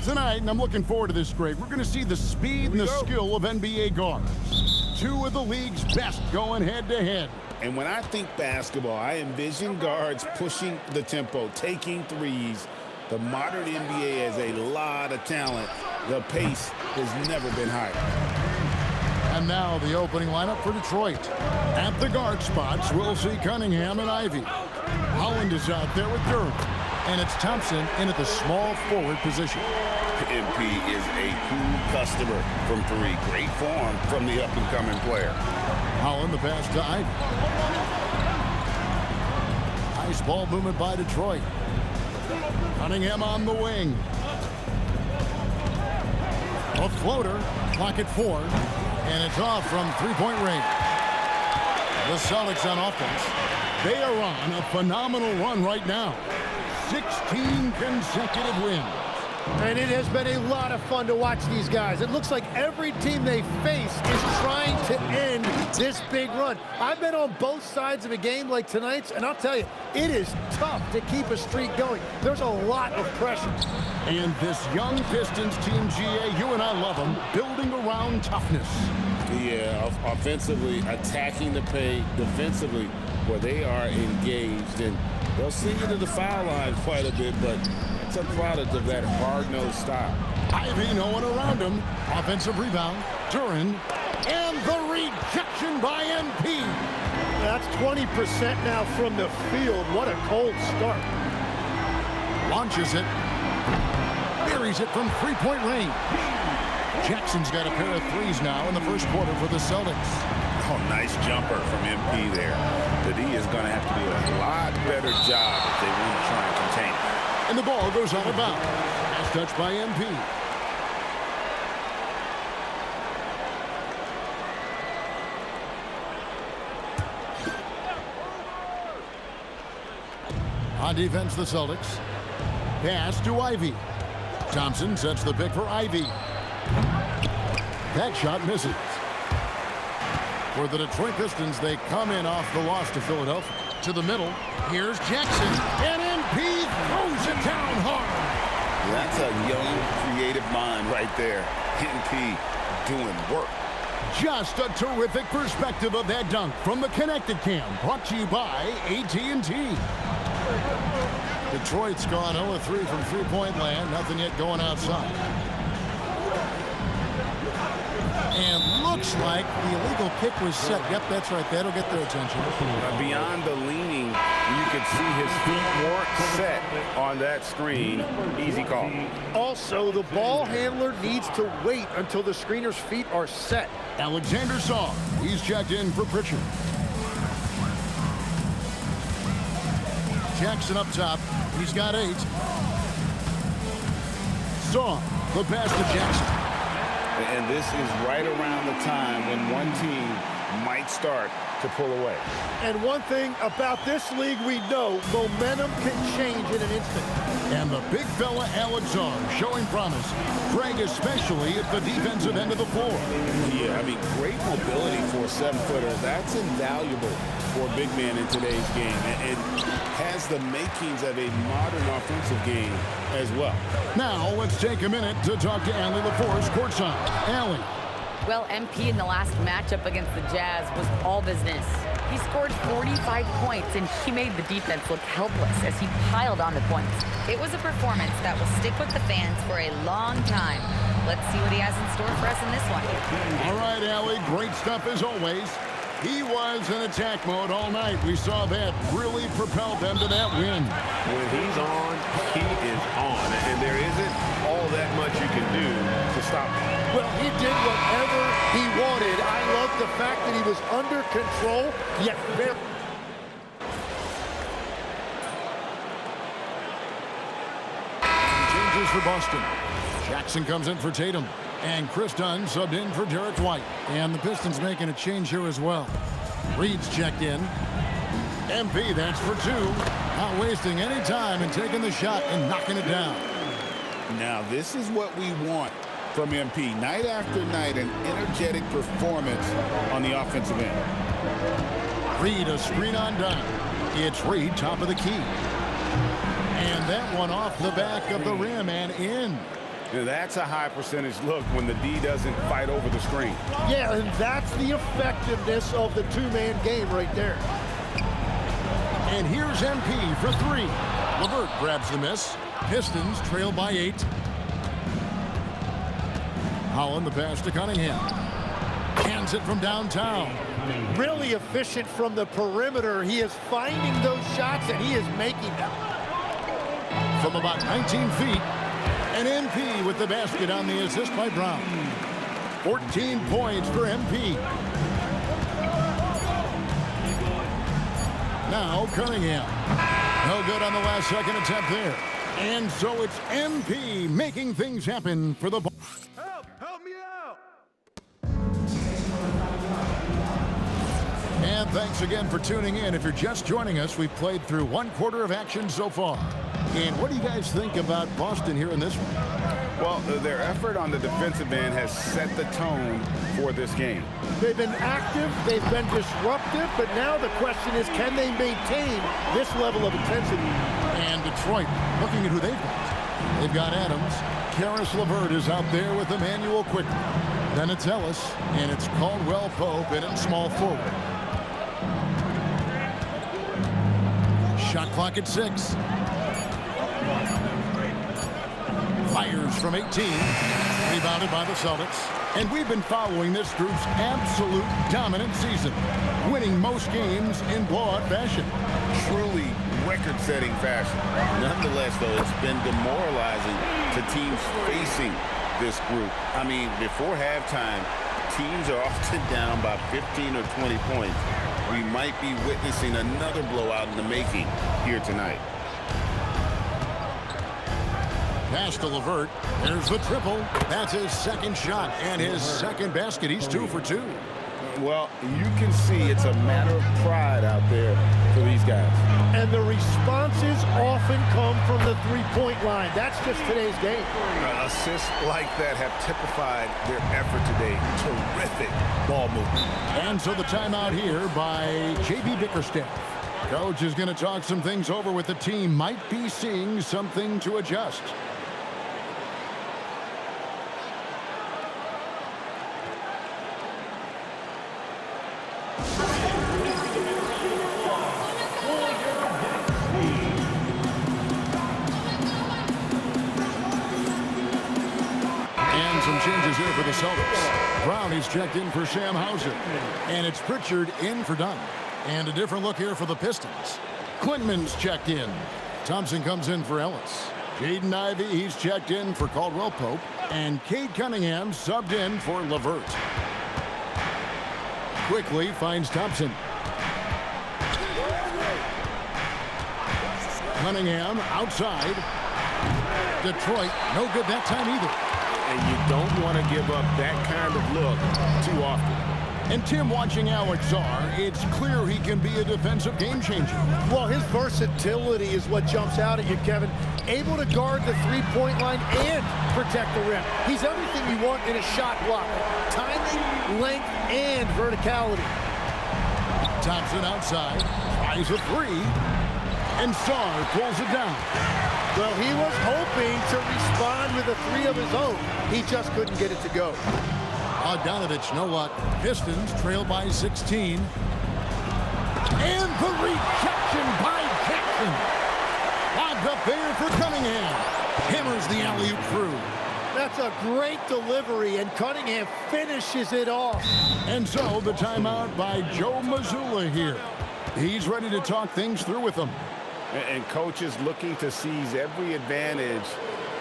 Tonight, and I'm looking forward to this, Greg, we're going to see the speed and the skill of NBA guards. Two of the league's best going head-to-head. And when I think basketball, I envision guards pushing the tempo, taking threes. The modern NBA has a lot of talent. The pace has never been higher. And now the opening lineup for Detroit. At the guard spots, we'll see Cunningham and Ivy. Holland is out there with Durham. And it's Thompson in at the small forward position. MP is a cool customer from three. Great form from the up-and-coming player. Holland the pass to Ivy. Nice ball movement by Detroit. Cunningham on the wing. A floater, clock at 4, and it's off from three-point range. The Celtics on offense. They are on a phenomenal run right now. 16 consecutive wins. And it has been a lot of fun to watch these guys. It looks like every team they face is trying to end this big run. I've been on both sides of a game like tonight's, and I'll tell you, it is tough to keep a streak going. There's a lot of pressure. And this young Pistons team, GA, you and I love them, building around toughness. Yeah, offensively, attacking the paint, defensively, where they are engaged. And they'll send you to the foul line quite a bit, but it's a product of that hard-nosed style. Ivy, no one around him. Offensive rebound. Duran. And the rejection by MP. That's 20% now from the field. What a cold start. Launches it. Buries it from three-point range. Jackson's got a pair of threes now in the first quarter for the Celtics. Oh, nice jumper from MP there. The D is going to have to do a lot better job if they want to try and contain it. And the ball goes out of bounds. Pass touched by MP. On defense, the Celtics. Pass to Ivy. Thompson sets the pick for Ivy. That shot misses. For the Detroit Pistons, they come in off the loss to Philadelphia. To the middle. Here's Jackson. And MP throws it down hard. That's a young, creative mind right there. MP doing work. Just a terrific perspective of that dunk from the Connected Cam. Brought to you by AT&T. Detroit's gone 0-3 from three-point land. Nothing yet going outside. And looks like the illegal kick was set. Yep, that's right. That'll get their attention. Beyond the leaning, you could see his feet weren't set on that screen. Easy call. Also, the ball handler needs to wait until the screener's feet are set. Alexander Song. He's checked in for Pritchard. Jackson up top. He's got 8. Song. The pass to Jackson. And this is right around the time when one team might start to pull away. And one thing about this league we know, momentum can change in an instant. And the big fella Alexander showing promise. Greg, especially at the defensive end of the floor. Yeah, I mean, great mobility for a 7-footer. That's invaluable for a big man in today's game. And has the makings of a modern offensive game as well. Now let's take a minute to talk to Allie LaForce courtside. Allie. Well, MP in the last matchup against the Jazz was all business. He scored 45 points, and he made the defense look helpless as he piled on the points. It was a performance that will stick with the fans for a long time. Let's see what he has in store for us in this one. All right, Allie, great stuff as always. He was in attack mode all night. We saw that really propelled them to that win. When he's on, he is on. And there isn't all that much you can do to stop him. Well, he did whatever he wanted. I love the fact that he was under control, yet very... Changes for Boston. Jackson comes in for Tatum. And Chris Dunn subbed in for Derek White. And the Pistons making a change here as well. Reed's checked in. MP, that's for 2. Not wasting any time and taking the shot and knocking it down. Now, this is what we want from MP. Night after night, an energetic performance on the offensive end. Reed, a screen on Dunn. It's Reed, top of the key. And that one off the back of the rim and in. And that's a high percentage look when the D doesn't fight over the screen. Yeah, and that's the effectiveness of the two-man game right there. And here's MP for 3. LeVert grabs the miss. Pistons trail by 8. Holland the pass to Cunningham. Hands it from downtown. Really efficient from the perimeter. He is finding those shots, and he is making them. From about 19 feet, and MP with the basket on the assist by Brown. 14 points for MP. Now Cunningham. No good on the last second attempt there. And so it's MP making things happen for the ball. Help me out! And thanks again for tuning in. If you're just joining us, we've played through 1 quarter of action so far. And what do you guys think about Boston here in this one? Well, their effort on the defensive end has set the tone for this game. They've been active, they've been disruptive, but now the question is, can they maintain this level of intensity? And Detroit, looking at who they've got. They've got Adams. Karis LeVert is out there with Emmanuel quickly. Then it's Ellis, and it's Caldwell Pope in small forward. Shot clock at 6. Fires from 18. Rebounded by the Celtics. And we've been following this group's absolute dominant season, winning most games in blowout fashion. Truly record-setting fashion. Nonetheless, though, it's been demoralizing to teams facing this group. I mean, before halftime, teams are often down by 15 or 20 points. We might be witnessing another blowout in the making here tonight. Pass to LeVert. There's the triple. That's his second shot and his second basket. He's 2 for 2. Well, you can see it's a matter of pride out there for these guys. And the responses often come from the three-point line. That's just today's game. Assists like that have typified their effort today. Terrific ball movement. And so the timeout here by J.B. Bickerstaff. Coach is going to talk some things over with the team. Might be seeing something to adjust. Some changes here for the Celtics. Brown is checked in for Sam Hauser. And it's Pritchard in for Dunn. And a different look here for the Pistons. Quinman's checked in. Thompson comes in for Ellis. Jaden Ivey, he's checked in for Caldwell Pope. And Cade Cunningham subbed in for LeVert. Quickly finds Thompson. Cunningham outside. Detroit, no good that time either. And you don't want to give up that kind of look too often. And Tim, watching Alex Czar, it's clear he can be a defensive game changer. Well, his versatility is what jumps out at you, Kevin. Able to guard the three-point line and protect the rim. He's everything you want in a shot block. Timing, length, and verticality. Thompson outside, tries a 3, and Czar pulls it down. Well, he was hoping to respond with a 3 of his own. He just couldn't get it to go. Bogdanovich, no luck. Pistons trail by 16. And the rejection by Jackson. Lobbed up there for Cunningham. Hammers the alley-oop through. That's a great delivery, and Cunningham finishes it off. And so the timeout by Joe Mazzulla here. He's ready to talk things through with them. And coaches looking to seize every advantage,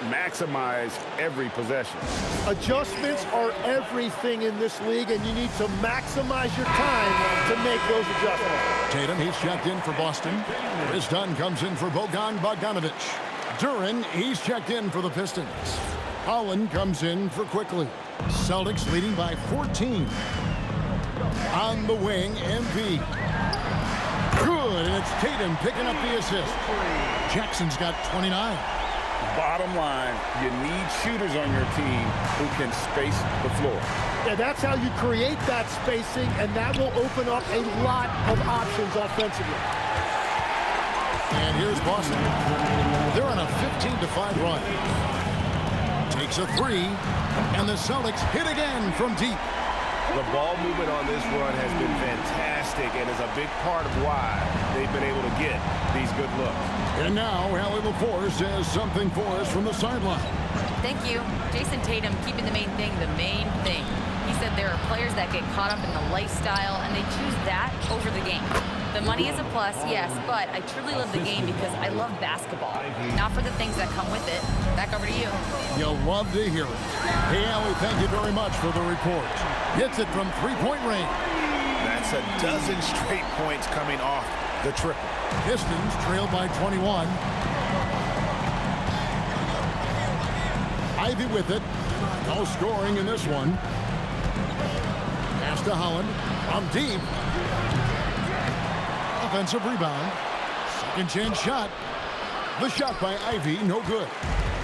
maximize every possession. Adjustments are everything in this league, and you need to maximize your time to make those adjustments. Tatum, he's checked in for Boston. Chris Dunn comes in for Bogdanovich. Duran, he's checked in for the Pistons. Holland comes in for Quickly. Celtics leading by 14. On the wing, MP. Good, and it's Tatum picking up the assist. Jackson's got 29. Bottom line, you need shooters on your team who can space the floor. Yeah, that's how you create that spacing, and that will open up a lot of options offensively. And here's Boston. They're on a 15-5 run. Makes a three, and the Celtics hit again from deep. The ball movement on this run has been fantastic and is a big part of why they've been able to get these good looks. And now, Allie LaForce has something for us from the sideline. Thank you. Jason Tatum keeping the main thing the main thing. He said there are players that get caught up in the lifestyle and they choose that over the game. The money is a plus, yes, but I truly love the game because I love basketball, not for the things that come with it. Back over to you. You'll love to hear it. Hey, Allie, thank you very much for the report. Hits it from three-point range. That's a dozen straight points coming off the triple. Pistons trailed by 21. Ivy with it. No scoring in this one. Pass to Holland. From deep. Offensive rebound. Second chance shot. The shot by Ivy, no good.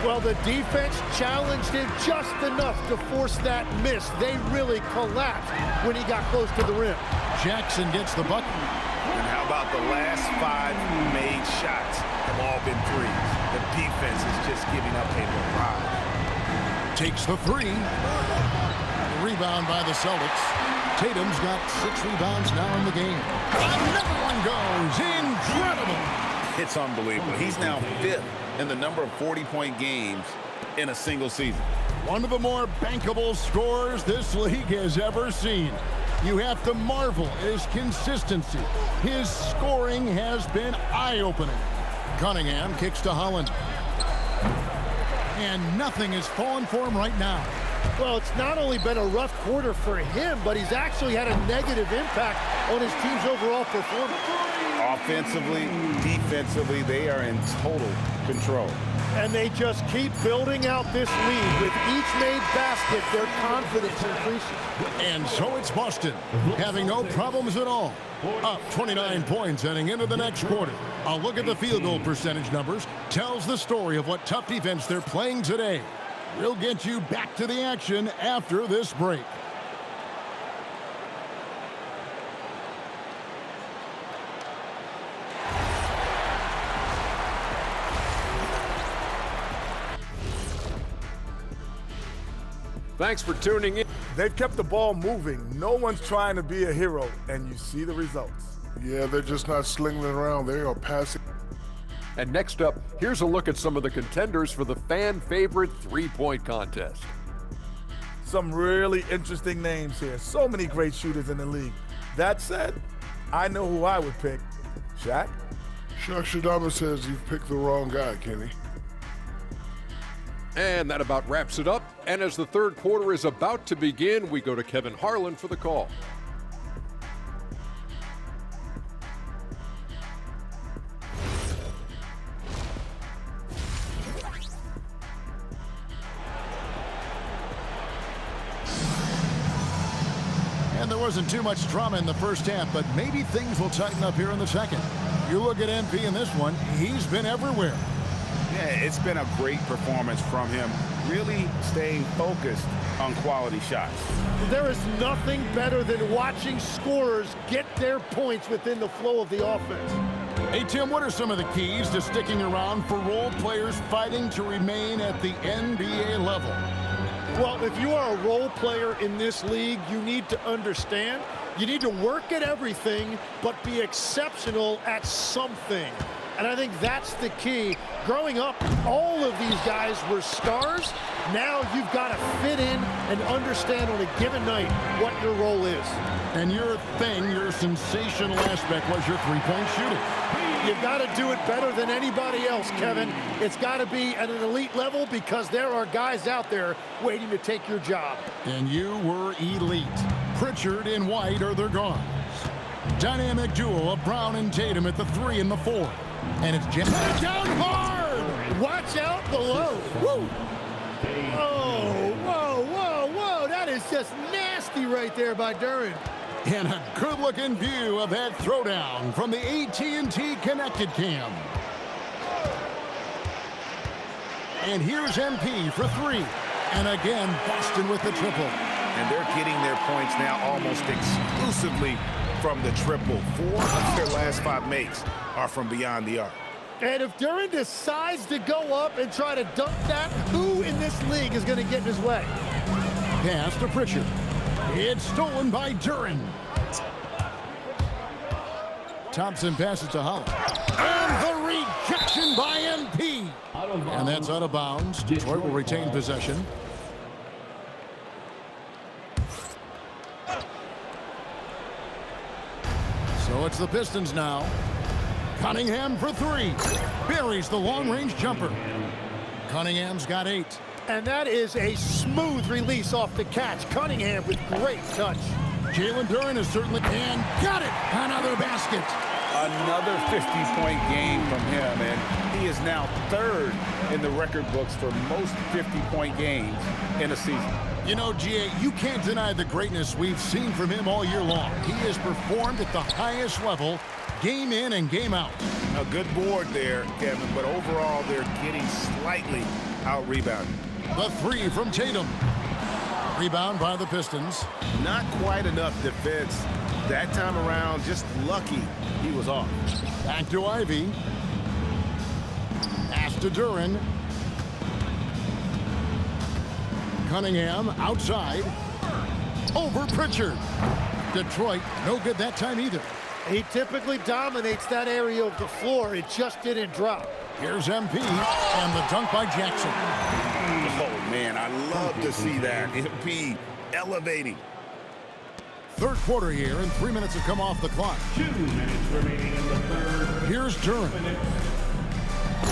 Well, the defense challenged him just enough to force that miss. They really collapsed when he got close to the rim. Jackson gets the bucket. And how about the last 5 made shots have all been threes? The defense is just giving up a barrage. Takes the three. Rebound by the Celtics. Tatum's got 6 rebounds now in the game. Another one goes. Incredible. It's unbelievable. He's now 5th in the number of 40-point games in a single season. One of the more bankable scorers this league has ever seen. You have to marvel at his consistency. His scoring has been eye-opening. Cunningham kicks to Holland. And nothing is falling for him right now. Well, it's not only been a rough quarter for him, but he's actually had a negative impact on his team's overall performance. Offensively, defensively, they are in total control. And they just keep building out this lead. With each made basket, their confidence increases. And so it's Boston, having no problems at all. Up 29 points heading into the next quarter. A look at the field goal percentage numbers tells the story of what tough defense they're playing today. We'll get you back to the action after this break. Thanks for tuning in. They've kept the ball moving. No one's trying to be a hero, and you see the results. Yeah, they're just not slinging it around. They are passing. And next up, here's a look at some of the contenders for the fan-favorite three-point contest. Some really interesting names here. So many great shooters in the league. That said, I know who I would pick. Shaq? Shaq Shadama says you've picked the wrong guy, Kenny. And that about wraps it up. And as the third quarter is about to begin, we go to Kevin Harlan for the call. And there wasn't too much drama in the first half, but maybe things will tighten up here in the second. You look at MP in this one, he's been everywhere. Yeah, it's been a great performance from him, really staying focused on quality shots. There is nothing better than watching scorers get their points within the flow of the offense. Hey, Tim, what are some of the keys to sticking around for role players fighting to remain at the NBA level? Well, if you are a role player in this league, you need to understand, you need to work at everything, but be exceptional at something. And I think that's the key. Growing up, all of these guys were stars. Now you've got to fit in and understand on a given night what your role is. And your thing, your sensational aspect was your three-point shooting. You've got to do it better than anybody else, Kevin. It's got to be at an elite level because there are guys out there waiting to take your job. And you were elite. Pritchard and White are their guards. Dynamic duo of Brown and Tatum at the 3 and the 4. And it's just put it down hard. Watch out below. Woo. Oh, whoa, whoa, whoa. That is just nasty right there by Duran. And a good-looking view of that throwdown from the AT&T Connected Cam. And here's MP for 3. And again, Boston with the triple. And they're getting their points now almost exclusively from the triple. 4 of their last 5 makes are from beyond the arc. And if Duren decides to go up and try to dunk that, who in this league is going to get in his way? Pass to Pritchard. It's stolen by Duren. Thompson passes to Holland. And the rejection by MP. And that's out of bounds. Detroit will retain possession. So it's the Pistons now. Cunningham for three. Buries the long-range jumper. Cunningham's got 8. And that is a smooth release off the catch. Cunningham with great touch. Jalen Duren is certainly and got it. Another basket. Another 50-point game from him, and he is now 3rd in the record books for most 50-point games in a season. You know, G.A., you can't deny the greatness we've seen from him all year long. He has performed at the highest level, game in and game out. A good board there, Kevin, but overall they're getting slightly out-rebounded. The 3 from Tatum. Rebound by the Pistons. Not quite enough defense that time around. Just lucky he was off. Back to Ivy. Pass to Duren. Cunningham outside. Over Pritchard. Detroit, no good that time either. He typically dominates that area of the floor. It just didn't drop. Here's MP and the dunk by Jackson. Oh, man, I love to see that. MP elevating. Third quarter here, and 3 minutes have come off the clock. 2 minutes remaining in the third. Here's Duren.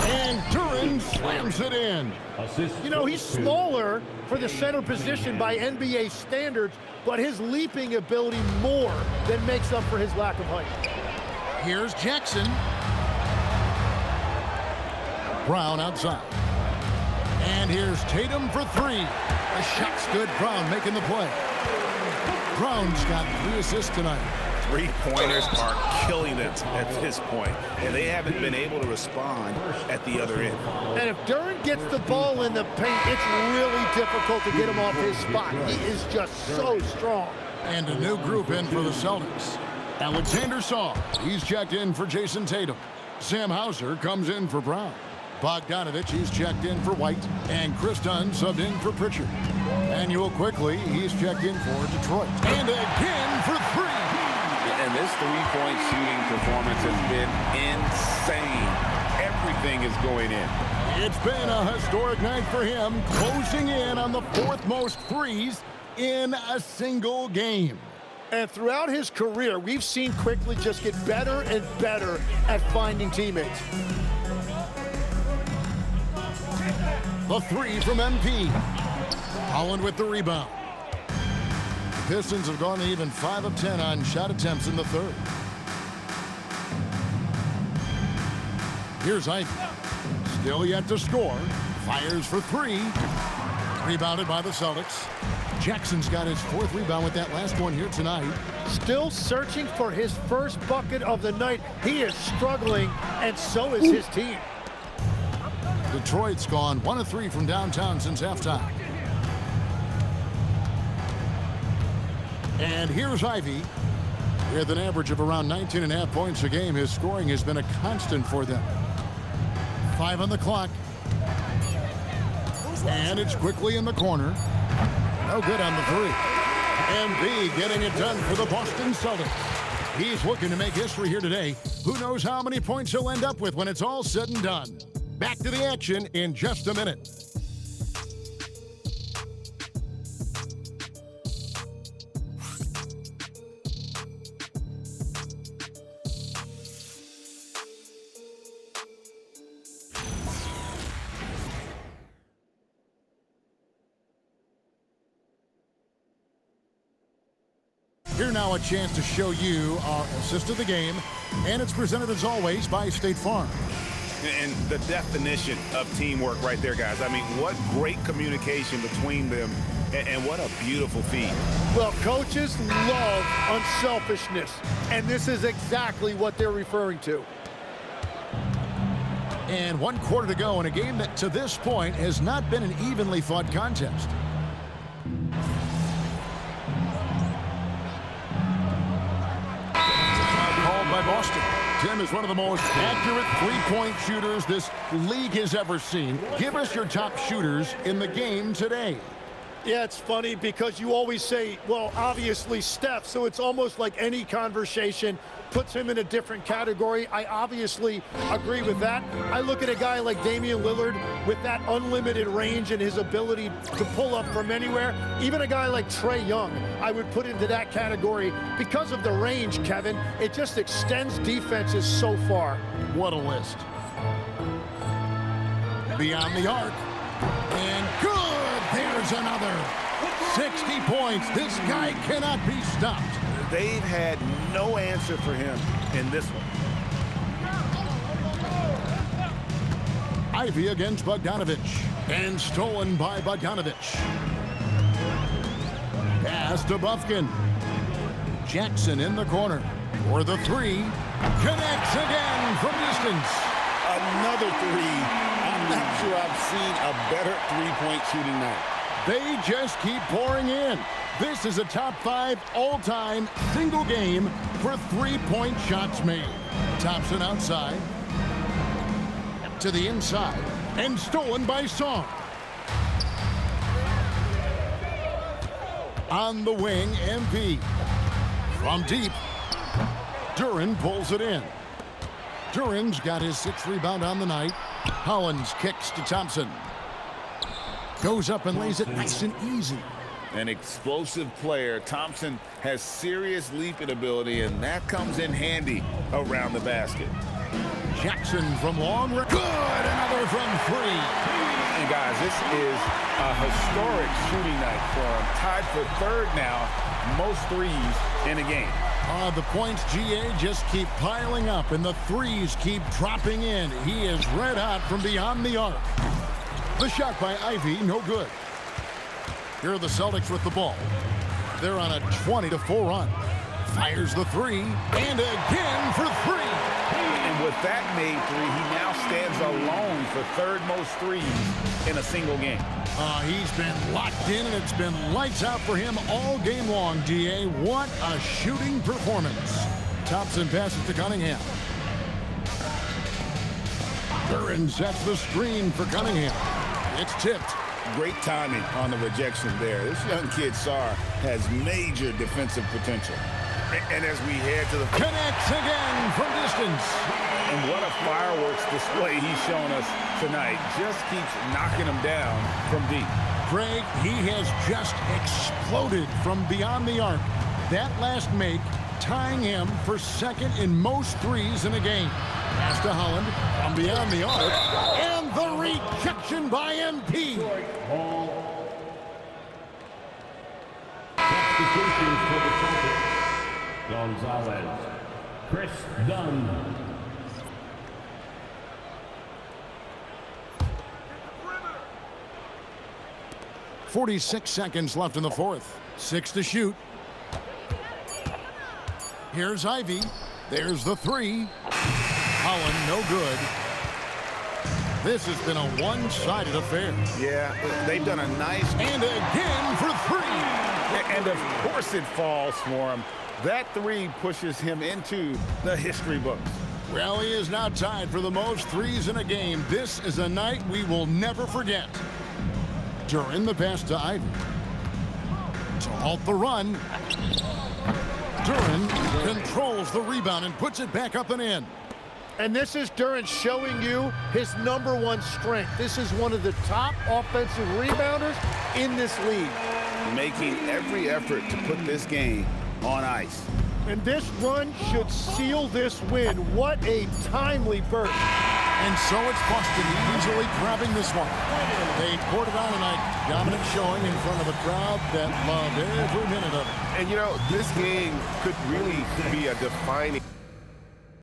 And Duren slams it in. You know, he's smaller for the center position by NBA standards, but his leaping ability more than makes up for his lack of height. Here's Jackson. Brown outside. And here's Tatum for 3. The shot stood. Brown making the play. Brown's got 3 assists tonight. Three-pointers are killing them at this point, and they haven't been able to respond at the other end. And if Duren gets the ball in the paint, it's really difficult to get him off his spot. He is just so strong. And a new group in for the Celtics. Alexander Saw. He's checked in for Jason Tatum. Sam Hauser comes in for Brown. Bogdanovich, he's checked in for White. And Chris Dunn subbed in for Pritchard. Manuel Quickly, he's checked in for Detroit. And again for 3. And this three-point shooting performance has been insane. Everything is going in. It's been a historic night for him, closing in on the 4th most threes in a single game. And throughout his career, we've seen Quickly just get better and better at finding teammates. The 3 from MP. Holland with the rebound. The Pistons have gone to even 5 of 10 on shot attempts in the 3rd. Here's Ivy. Still yet to score. Fires for 3. Rebounded by the Celtics. Jackson's got his 4th rebound with that last one here tonight. Still searching for his first bucket of the night. He is struggling, and so is his team. Detroit's gone 1 of 3 from downtown since halftime. And here's Ivy. With an average of around 19.5 points a game, his scoring has been a constant for them. 5 on the clock. And it's Quickly in the corner. No good on the 3. MB getting it done for the Boston Celtics. He's looking to make history here today. Who knows how many points he'll end up with when it's all said and done. Back to the action in just a minute. Here now a chance to show you our assist of the game, and it's presented as always by State Farm. And the definition of teamwork right there, guys. I mean, what great communication between them, and what a beautiful feed. Well, coaches love unselfishness, and this is exactly what they're referring to. And 1 quarter to go in a game that to this point has not been an evenly fought contest. Called by Boston. Tim is one of the most accurate three-point shooters this league has ever seen. Give us your top shooters in the game today. Yeah, it's funny because you always say, well, obviously Steph, so it's almost like any conversation puts him in a different category. I obviously agree with that. I look at a guy like Damian Lillard with that unlimited range and his ability to pull up from anywhere. Even a guy like Trae Young, I would put into that category because of the range, Kevin. It just extends defenses so far. What a list. Beyond the arc. And good! There's another. 60 points. This guy cannot be stopped. They've had no answer for him in this one. Ivy against Bogdanovich. And stolen by Bogdanovich. Pass to Bufkin. Jackson in the corner. For the three. Connects again from distance. Another three. I'm not sure I've seen a better three-point shooting night. They just keep pouring in. This is a top 5 all-time single game for three-point shots made. Thompson outside. To the inside. And stolen by Song. On the wing, MP. From deep. Duran pulls it in. Duran's got his 6th rebound on the night. Hollins kicks to Thompson. Goes up and lays it nice and easy. An explosive player. Thompson has serious leaping ability, and that comes in handy around the basket. Jackson from long range. Good! Another from 3. And guys, this is a historic shooting night for him. Tied for 3rd now, most threes in a game. The points, GA, just keep piling up, and the threes keep dropping in. He is red hot from beyond the arc. The shot by Ivy, no good. Here are the Celtics with the ball. They're on a 20-4 run. Fires the 3, and again for 3. And with that made 3, he now stands alone for 3rd most threes in a single game. He's been locked in, and it's been lights out for him all game long, DA. What a shooting performance. Thompson passes to Cunningham. Duran sets the screen for Cunningham. It's tipped. Great timing on the rejection there. This young kid, Sarr, has major defensive potential. And as we head to the... Connects again from distance. And what a fireworks display he's shown us tonight. Just keeps knocking them down from deep. Craig, he has just exploded from beyond the arc. That last make tying him for 2nd in most threes in a game. Pass to Holland from beyond the arc. And the rejection by MP. Substitutions for the Celtics. Gonzalez. Chris Dunn. .46 seconds left in the 4th. 6 to shoot. Here's Ivy. There's the 3. Holland, no good. This has been a one-sided affair. Yeah, they've done a nice... And again for 3. And of course it falls for him. That 3 pushes him into the history books. Well, he is now tied for the most threes in a game. This is a night we will never forget. Duran the pass to Ivy. To halt the run. Duran controls the rebound and puts it back up and in. And this is Duran showing you his #1 strength. This is one of the top offensive rebounders in this league. Making every effort to put this game on ice. And this run should seal this win. What a timely burst. And so it's Boston easily grabbing this one. They poured it on tonight. Dominant showing in front of a crowd that loved every minute of it. And, you know, this game could really be a defining...